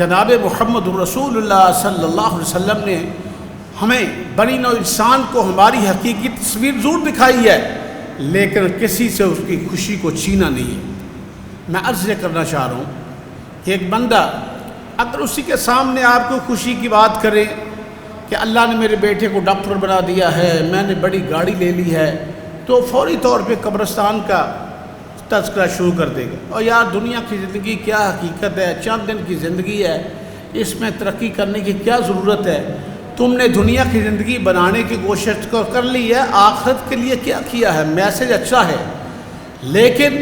جناب محمد الرسول اللہ صلی اللہ علیہ وسلم نے ہمیں بنی نوع انسان کو ہماری حقیقی تصویر ضرور دکھائی ہے، لیکن کسی سے اس کی خوشی کو چھینا نہیں ہے۔ میں عرض یہ کرنا چاہ رہا ہوں کہ ایک بندہ اگر اسی کے سامنے آپ کو خوشی کی بات کرے کہ اللہ نے میرے بیٹے کو ڈاکٹر بنا دیا ہے، میں نے بڑی گاڑی لے لی ہے، تو فوری طور پہ قبرستان کا تذکرہ شروع کر دے گا، اور یار دنیا کی زندگی کیا حقیقت ہے، چند دن کی زندگی ہے، اس میں ترقی کرنے کی کیا ضرورت ہے، تم نے دنیا کی زندگی بنانے کی کوشش کر لی ہے، آخرت کے لیے کیا کیا ہے، میسج اچھا ہے لیکن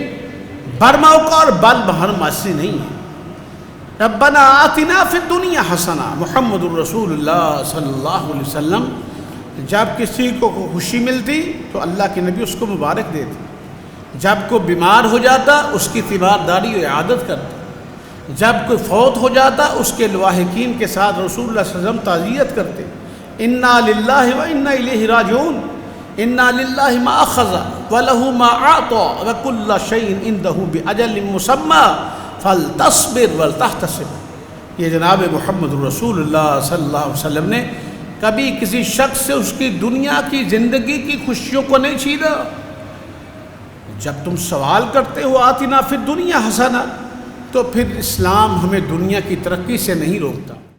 برموقع اور بل بہر معاشی نہیں ہے۔ ربنا آتنا فی الدنیا حسنہ، محمد الرسول اللہ صلی اللہ علیہ وسلم جب کسی کو خوشی ملتی تو اللہ کے نبی اس کو مبارک دیتے، جب کوئی بیمار ہو جاتا اس کی تیمارداری و اعادت کرتے، جب کوئی فوت ہو جاتا اس کے لواحقین کے ساتھ رسول اللہ صلی اللہ علیہ وسلم تعزیت کرتے۔ انا للہ و انا الیہ راجعون، انا للہ ما اخذ ولہ ما اعطى وکل شیء عندہ باجل مسمی فلتصبر ولتحتسب۔ یہ جناب محمد الرسول اللہ صلی اللہ علیہ وسلم نے کبھی کسی شخص سے اس کی دنیا کی زندگی کی خوشیوں کو نہیں چھینا۔ جب تم سوال کرتے ہو آتنا فی الدنیا حسنہ، تو پھر اسلام ہمیں دنیا کی ترقی سے نہیں روکتا۔